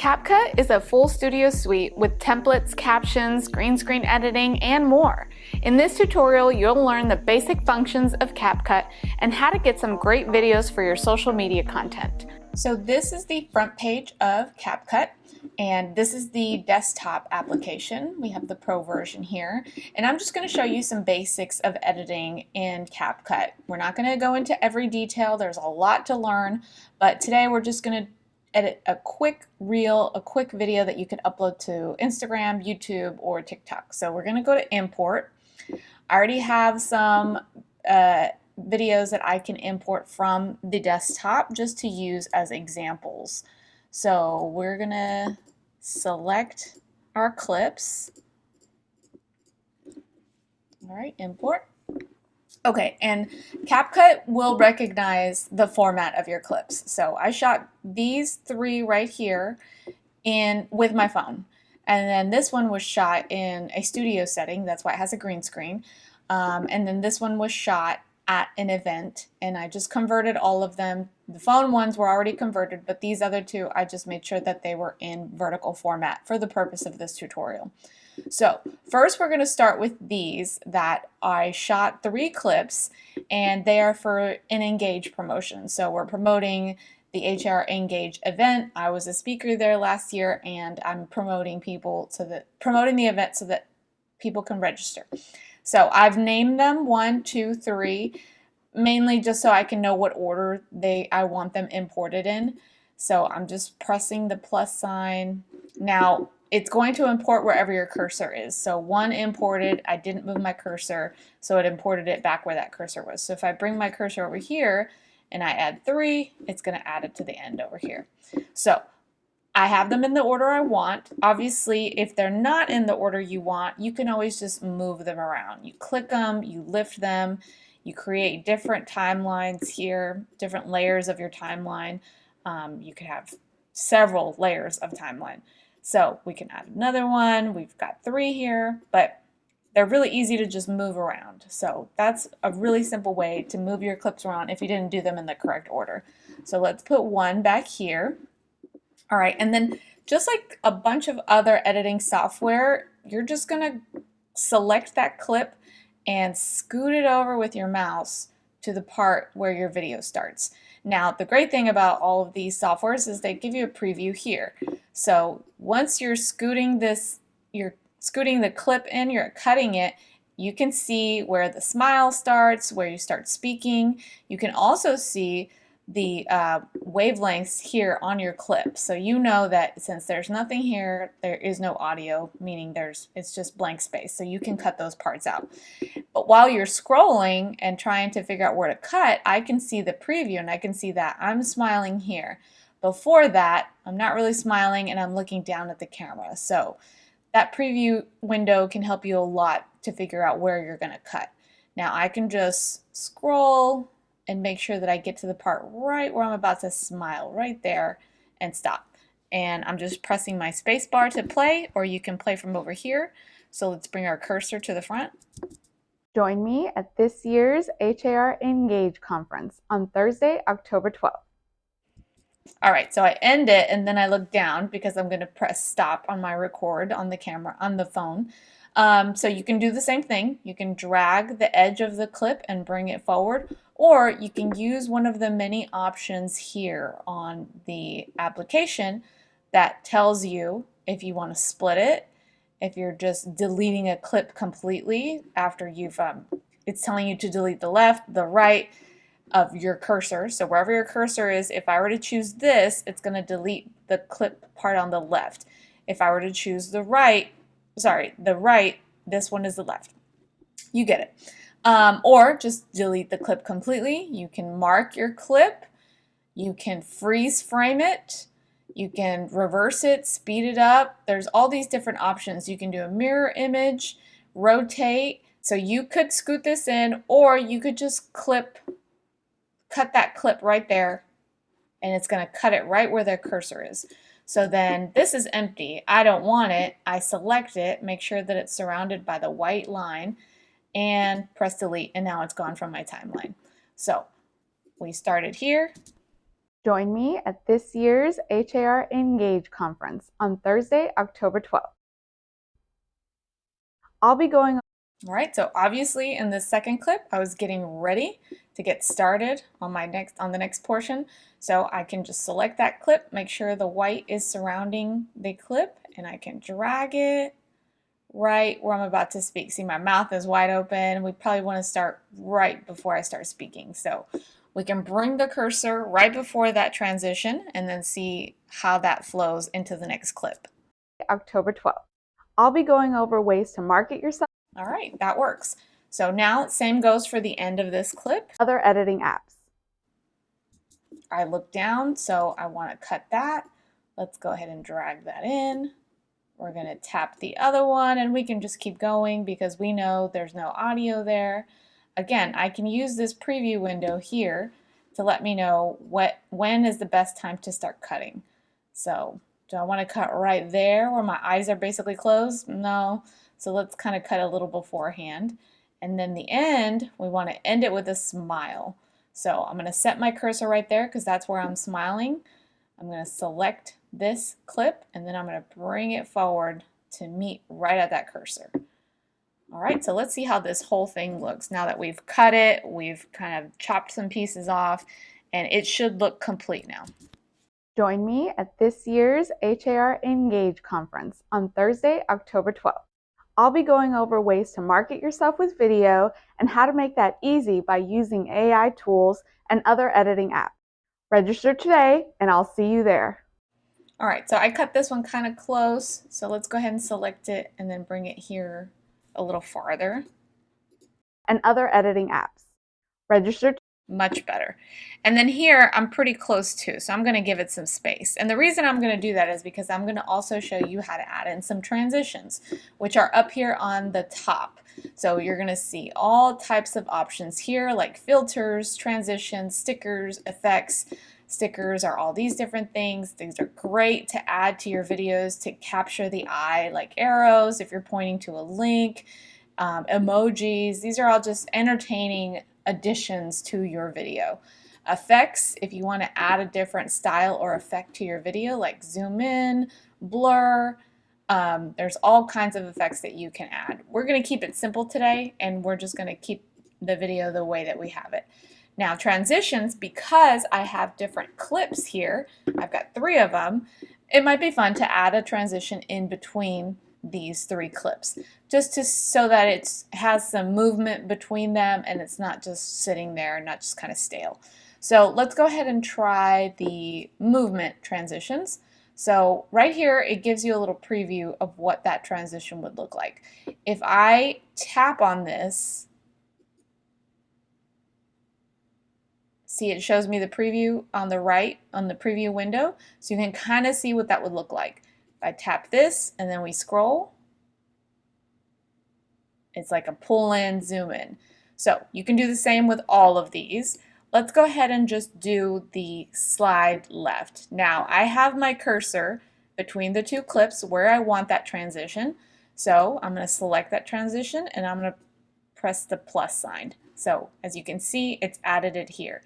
CapCut is a full studio suite with templates, captions, green screen editing, and more. In this tutorial, you'll learn the basic functions of CapCut and how to get some great videos for your social media content. So this is the front page of CapCut, and this is the desktop application. We have the Pro version here, and I'm just going to show you some basics of editing in CapCut. We're not going to go into every detail. There's a lot to learn, but today we're just going to edit a quick reel, a quick video that you can upload to Instagram, YouTube, or TikTok. So we're going to go to import. I already have some videos that I can import from the desktop just to use as examples. So we're going to select our clips. All right, import. Okay, and CapCut will recognize the format of your clips. So I shot these three right here with my phone. And then this one was shot in a studio setting. That's why it has a green screen. And then this one was shot at an event, and I just converted all of them. The phone ones were already converted, but these other two, I just made sure that they were in vertical format for the purpose of this tutorial. So first we're going to start with these that I shot 3 clips, and they are for an Engage promotion. So we're promoting the HR Engage event. I was a speaker there last year, and I'm promoting the event so that people can register. So I've named them 1, 2, 3, mainly just so I can know what order I want them imported in. So I'm just pressing the plus sign. Now it's going to import wherever your cursor is. So 1 imported, I didn't move my cursor, so it imported it back where that cursor was. So if I bring my cursor over here and I add 3, it's going to add it to the end over here. So I have them in the order I want. Obviously, if they're not in the order you want, you can always just move them around. You click them, you lift them, you create different timelines here, different layers of your timeline. You could have several layers of timeline. So we can add another one. We've got 3 here, but they're really easy to just move around. So that's a really simple way to move your clips around if you didn't do them in the correct order. So let's put 1 back here. All right, and then just like a bunch of other editing software, you're just going to select that clip and scoot it over with your mouse to the part where your video starts. Now, the great thing about all of these softwares is they give you a preview here. So once you're scooting the clip in, you're cutting it, you can see where the smile starts, where you start speaking. You can also see the wavelengths here on your clip. So you know that since there's nothing here, there is no audio, meaning it's just blank space. So you can cut those parts out. But while you're scrolling and trying to figure out where to cut, I can see the preview and I can see that I'm smiling here. Before that, I'm not really smiling and I'm looking down at the camera. So that preview window can help you a lot to figure out where you're going to cut. Now I can just scroll and make sure that I get to the part right where I'm about to smile, right there, and stop. And I'm just pressing my space bar to play, or you can play from over here. So let's bring our cursor to the front. Join me at this year's HR Engage conference on Thursday, October 12th. All right, so I end it and then I look down because I'm going to press stop on my record on the camera, on the phone. So you can do the same thing. You can drag the edge of the clip and bring it forward, or you can use one of the many options here on the application that tells you if you want to split it, if you're just deleting a clip completely after it's telling you to delete the left, the right of your cursor. So wherever your cursor is, if I were to choose this, it's going to delete the clip part on the left. If I were to choose the right, this one is the left. You get it. Or just delete the clip completely. You can mark your clip. You can freeze frame it. You can reverse it, speed it up. There's all these different options. You can do a mirror image, rotate. So you could scoot this in, or you could just cut that clip right there, and it's going to cut it right where the cursor is. So then this is empty. I don't want it. I select it, make sure that it's surrounded by the white line, and press delete, and now it's gone from my timeline. So we started here, Join me at this year's HAR Engage conference on Thursday, October 12th. I'll be going. All right, so obviously in this second clip, I was getting ready to get started on the next portion. So I can just select that clip, make sure the white is surrounding the clip, and I can drag it right where I'm about to speak. See, my mouth is wide open. We probably want to start right before I start speaking. So we can bring the cursor right before that transition and then see how that flows into the next clip. October 12th. I'll be going over ways to market yourself. All right, that works. So now same goes for the end of this clip. Other editing apps. I look down, so I want to cut that. Let's go ahead and drag that in. We're going to tap the other one and we can just keep going because we know there's no audio there. Again, I can use this preview window here to let me know when is the best time to start cutting. So do I want to cut right there where my eyes are basically closed? No. So let's kind of cut a little beforehand. And then the end, we want to end it with a smile. So I'm going to set my cursor right there because that's where I'm smiling. I'm going to select this clip and then I'm going to bring it forward to meet right at that cursor. All right, so let's see how this whole thing looks now that we've cut it, we've kind of chopped some pieces off, and it should look complete now. Join me at this year's HAR Engage conference on Thursday, October 12th. I'll be going over ways to market yourself with video and how to make that easy by using AI tools and other editing apps. Register today and I'll see you there. All right, so I cut this one kind of close, so let's go ahead and select it and then bring it here a little farther. And other editing apps. Register. Much better. And then here I'm pretty close too, so I'm going to give it some space. And the reason I'm going to do that is because I'm going to also show you how to add in some transitions, which are up here on the top. So you're going to see all types of options here like filters, transitions, stickers, effects. Stickers are all these different things. These are great to add to your videos to capture the eye, like arrows if you're pointing to a link, emojis. These are all just entertaining additions to your video. Effects, if you want to add a different style or effect to your video, like zoom in, blur, there's all kinds of effects that you can add. We're going to keep it simple today, and we're just going to keep the video the way that we have it. Now transitions, because I have different clips here, I've got 3 of them, it might be fun to add a transition in between these 3 clips just so that it has some movement between them and it's not just sitting there, not just kind of stale. So let's go ahead and try the movement transitions. So right here it gives you a little preview of what that transition would look like. If I tap on this, see, it shows me the preview on the right on the preview window, so you can kind of see what that would look like. If I tap this and then we scroll, it's like a pull in, zoom in. So you can do the same with all of these. Let's go ahead and just do the slide left. Now I have my cursor between the 2 clips where I want that transition. So I'm going to select that transition and I'm going to press the plus sign. So as you can see, it's added it here.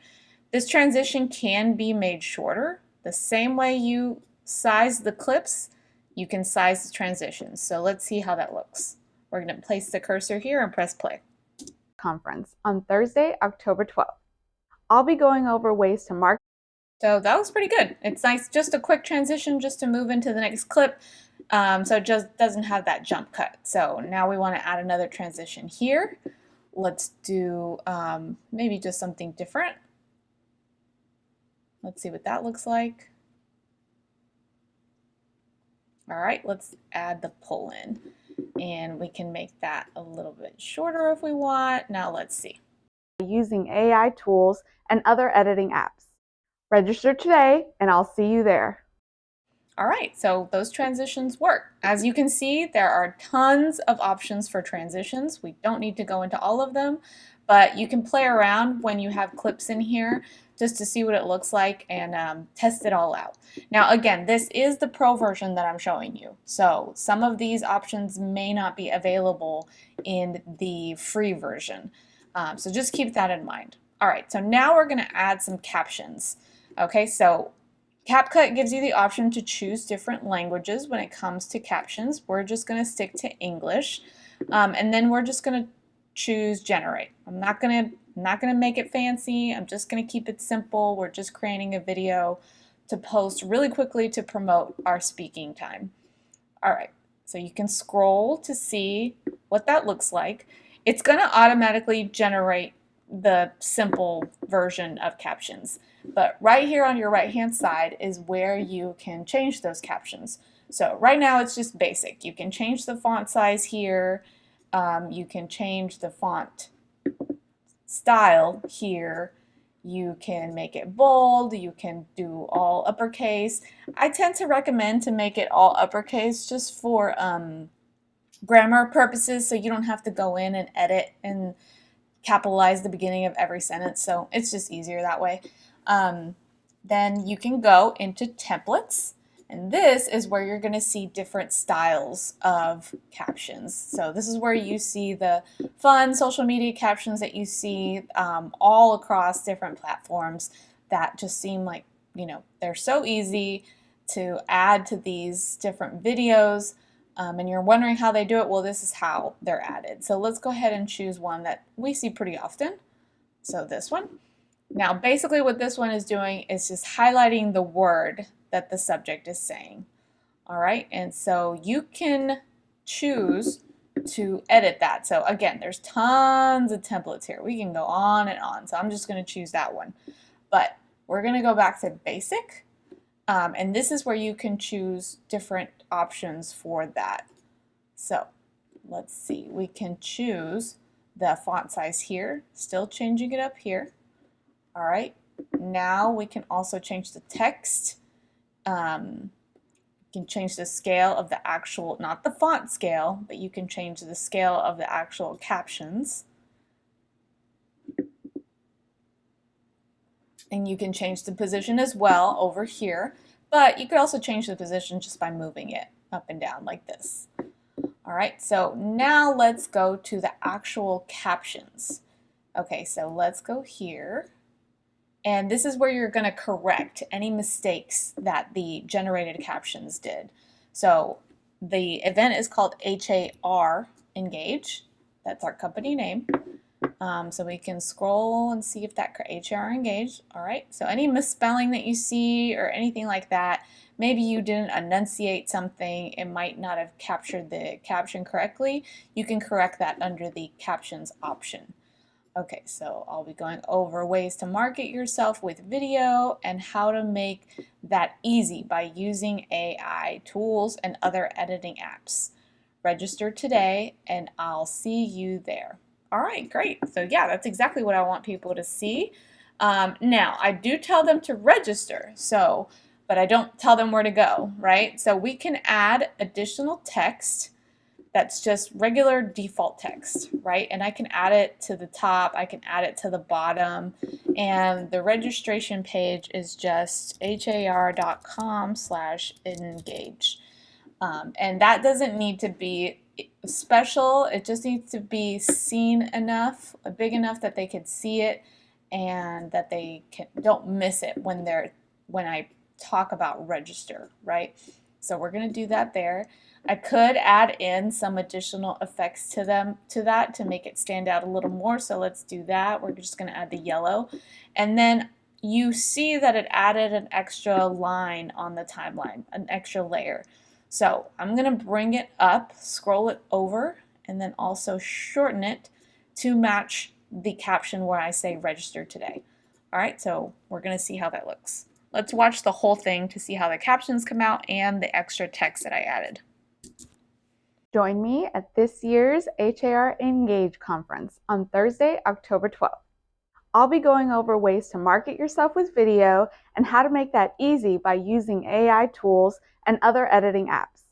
This transition can be made shorter. The same way you size the clips, you can size the transitions. So let's see how that looks. We're going to place the cursor here and press play. Conference on Thursday, October 12th. I'll be going over ways to market. So that was pretty good. It's nice, just a quick transition just to move into the next clip. So it just doesn't have that jump cut. So now we want to add another transition here. Let's do maybe just something different. Let's see what that looks like. All right, let's add the pull in. And we can make that a little bit shorter if we want. Now let's see. Using AI tools and other editing apps. Register today and I'll see you there. All right, so those transitions work. As you can see, there are tons of options for transitions. We don't need to go into all of them, but you can play around when you have clips in here just to see what it looks like and test it all out. Now again, this is the pro version that I'm showing you. So some of these options may not be available in the free version. So just keep that in mind. All right, so now we're gonna add some captions. Okay, so CapCut gives you the option to choose different languages when it comes to captions. We're just going to stick to English, and then we're just going to choose generate. I'm not going to make it fancy. I'm just going to keep it simple. We're just creating a video to post really quickly to promote our speaking time. All right, so you can scroll to see what that looks like. It's going to automatically generate the simple version of captions. But right here on your right hand side is where you can change those captions. So right now it's just basic. You can change the font size here. You can change the font style here. You can make it bold. You can do all uppercase. I tend to recommend to make it all uppercase just for grammar purposes, so you don't have to go in and edit and capitalize the beginning of every sentence, so it's just easier that way. Then you can go into templates, and this is where you're going to see different styles of captions. So this is where you see the fun social media captions that you see all across different platforms that just seem like, they're so easy to add to these different videos. And you're wondering how they do it. Well, this is how they're added. So let's go ahead and choose one that we see pretty often. So this one. Now, basically what this one is doing is just highlighting the word that the subject is saying. All right, and so you can choose to edit that. So again, there's tons of templates here. We can go on and on. So I'm just going to choose that one. But we're going to go back to basic. And this is where you can choose different options for that. So let's see, we can choose the font size here, still changing it up here. All right, now we can also change the text. You can change the scale of the actual, not the font scale, but you can change the scale of the actual captions. And you can change the position as well over here, but you could also change the position just by moving it up and down like this. All right, so now let's go to the actual captions. Okay, so let's go here. And this is where you're going to correct any mistakes that the generated captions did. So the event is called HAR Engage. That's our company name. So we can scroll and see if that HAR Engage. All right, so any misspelling that you see or anything like that, maybe you didn't enunciate something, it might not have captured the caption correctly, you can correct that under the captions option. Okay, so I'll be going over ways to market yourself with video and how to make that easy by using AI tools and other editing apps. Register today and I'll see you there. All right, great. So yeah, that's exactly what I want people to see. Now, I do tell them to register, but I don't tell them where to go, right? So we can add additional text that's just regular default text, right? And I can add it to the top, I can add it to the bottom, and the registration page is just har.com/engage. And that doesn't need to be special, it just needs to be seen enough, big enough that they can see it and that they don't miss it when I talk about register, right? So we're going to do that there. I could add in some additional effects to that to make it stand out a little more. So let's do that. We're just going to add the yellow. And then you see that it added an extra line on the timeline, an extra layer. So I'm going to bring it up, scroll it over, and then also shorten it to match the caption where I say register today. All right, so we're going to see how that looks. Let's watch the whole thing to see how the captions come out and the extra text that I added. Join me at this year's HAR Engage conference on Thursday, October 12th. I'll be going over ways to market yourself with video and how to make that easy by using AI tools and other editing apps.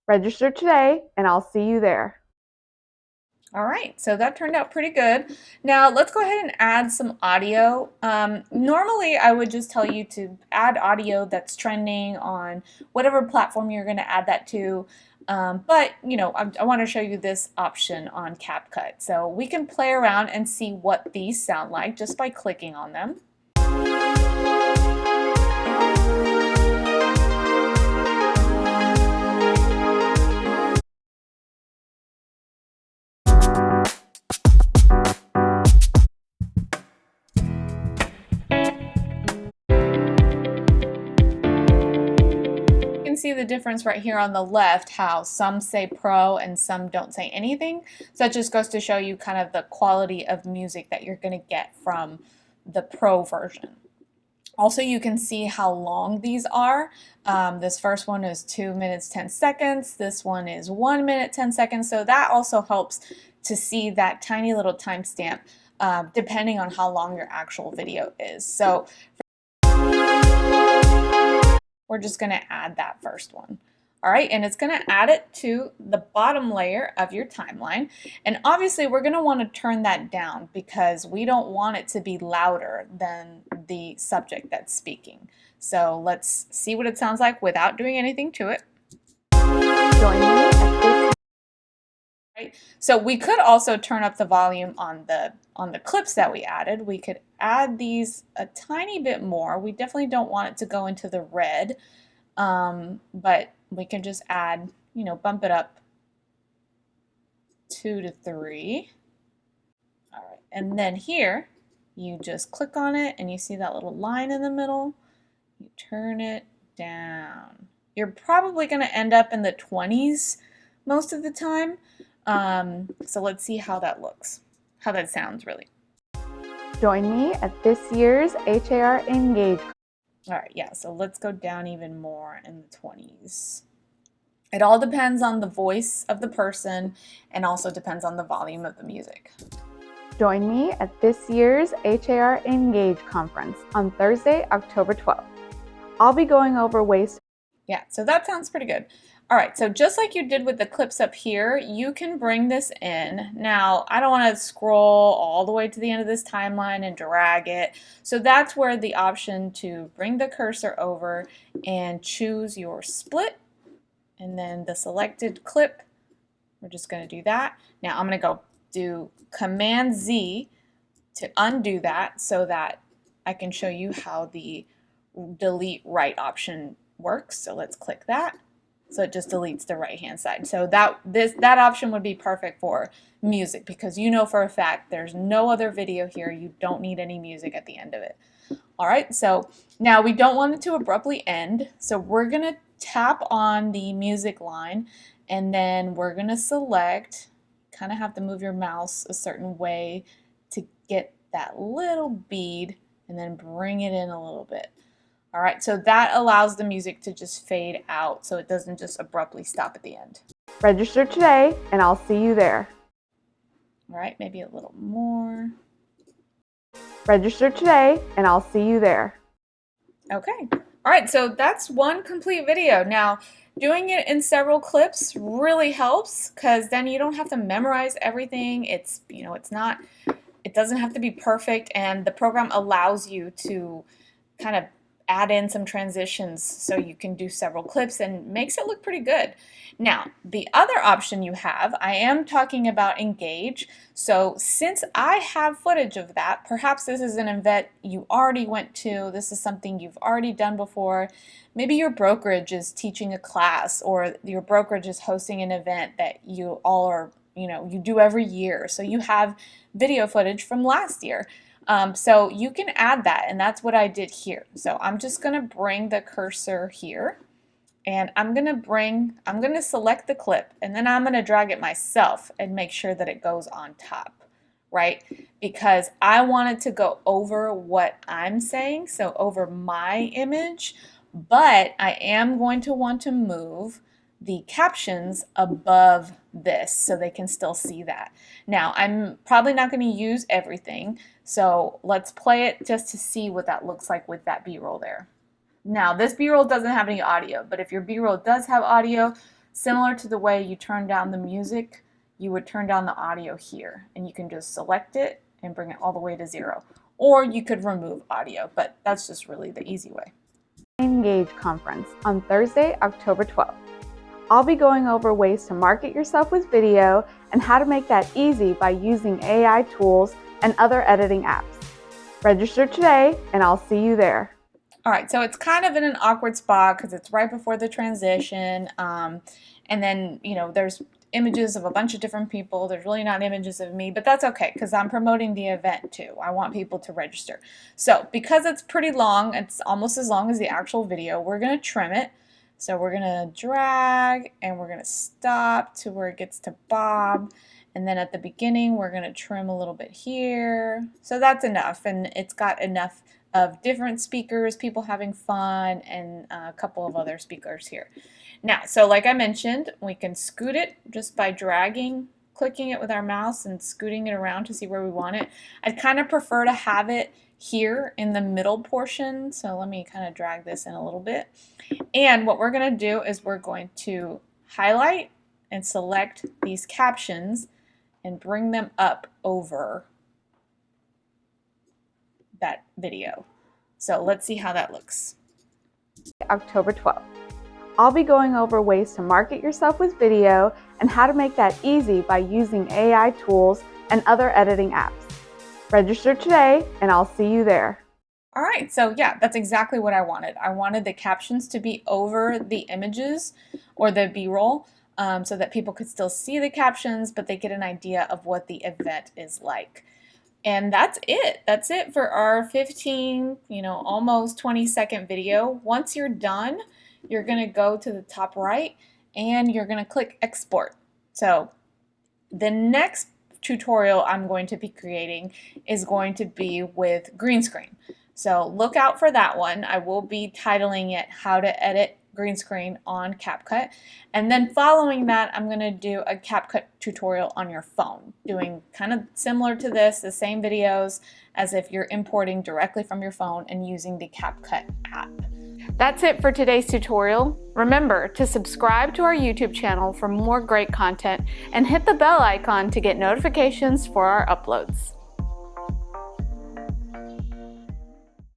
Register today and I'll see you there. All right, so that turned out pretty good. Now let's go ahead and add some audio. Normally I would just tell you to add audio that's trending on whatever platform you're going to add that to. But I want to show you this option on CapCut. So we can play around and see what these sound like just by clicking on them. see the difference right here on the left, how some say pro and some don't say anything. So that just goes to show you kind of the quality of music that you're going to get from the pro version. Also, you can see how long these are. This first one is 2 minutes 10 seconds. This one is 1 minute 10 seconds. So that also helps to see that tiny little timestamp depending on how long your actual video is. So we're just going to add that first one. All right, and it's going to add it to the bottom layer of your timeline. And obviously we're going to want to turn that down because we don't want it to be louder than the subject that's speaking. So let's see what it sounds like without doing anything to it. Join me at this. Right. So we could also turn up the volume on the clips that we added. We could add these a tiny bit more. We definitely don't want it to go into the red, but we can just add, bump it up 2 to 3. All right, and then here you just click on it and you see that little line in the middle. You turn it down. You're probably going to end up in the 20s most of the time. So let's see how that looks, how that sounds really. Join me at this year's HAR Engage. All right, yeah, so let's go down even more in the 20s. It all depends on the voice of the person and also depends on the volume of the music. Join me at this year's HAR Engage conference on Thursday, October 12th. I'll be going over ways. Yeah, so that sounds pretty good. All right, so just like you did with the clips up here, you can bring this in. Now, I don't want to scroll all the way to the end of this timeline and drag it. So that's where the option to bring the cursor over and choose your split and then the selected clip. We're just going to do that. Now I'm going to go do Command Z to undo that so that I can show you how the delete right option works. So let's click that. So it just deletes the right hand side. So that option would be perfect for music because you know for a fact there's no other video here. You don't need any music at the end of it. All right, so now we don't want it to abruptly end. So we're gonna tap on the music line and then we're gonna select, kind of have to move your mouse a certain way to get that little bead and then bring it in a little bit. All right, so that allows the music to just fade out so it doesn't just abruptly stop at the end. Register today and I'll see you there. All right, maybe a little more. Register today and I'll see you there. Okay, all right, so that's one complete video. Now, doing it in several clips really helps because then you don't have to memorize everything. It doesn't have to be perfect, and the program allows you to kind of add in some transitions so you can do several clips and makes it look pretty good. Now, the other option you have, I am talking about Engage. So since I have footage of that, perhaps this is an event you already went to, this is something you've already done before. Maybe your brokerage is teaching a class or your brokerage is hosting an event that you all are, you do every year. So you have video footage from last year. So you can add that, and that's what I did here. So I'm just going to bring the cursor here, and I'm going to select the clip, and then I'm going to drag it myself and make sure that it goes on top, right? Because I want it to go over what I'm saying, so over my image, but I am going to want to move the captions above this so they can still see that. Now, I'm probably not going to use everything, so let's play it just to see what that looks like with that B-roll there. Now, this B-roll doesn't have any audio, but if your B-roll does have audio, similar to the way you turn down the music, you would turn down the audio here, and you can just select it and bring it all the way to 0. Or you could remove audio, but that's just really the easy way. Engage conference on Thursday, October 12th. I'll be going over ways to market yourself with video and how to make that easy by using AI tools and other editing apps. Register today and I'll see you there. All right, so it's kind of in an awkward spot because it's right before the transition. And then, there's images of a bunch of different people. There's really not images of me, but that's okay because I'm promoting the event too. I want people to register. So because it's pretty long, it's almost as long as the actual video, we're going to trim it. So we're gonna drag and we're gonna stop to where it gets to Bob. And then at the beginning, we're gonna trim a little bit here. So that's enough, and it's got enough of different speakers, people having fun, and a couple of other speakers here. Now, so like I mentioned, we can scoot it just by clicking it with our mouse and scooting it around to see where we want it. I'd kind of prefer to have it here in the middle portion, so let me kind of drag this in a little bit. And what we're going to do is we're going to highlight and select these captions and bring them up over that video. So let's see how that looks. October 12th. I'll be going over ways to market yourself with video and how to make that easy by using AI tools and other editing apps. Register today and I'll see you there. All right, so yeah, that's exactly what I wanted. I wanted the captions to be over the images or the B-roll so that people could still see the captions, but they get an idea of what the event is like. And that's it. That's it for our 15, almost 20-second video. Once you're done, you're going to go to the top right and you're going to click export. So the next tutorial I'm going to be creating is going to be with green screen. So look out for that one. I will be titling it How to Edit Green Screen on CapCut. And then following that, I'm going to do a CapCut tutorial on your phone, doing kind of similar to this, the same videos as if you're importing directly from your phone and using the CapCut app. That's it for today's tutorial. Remember to subscribe to our YouTube channel for more great content and hit the bell icon to get notifications for our uploads.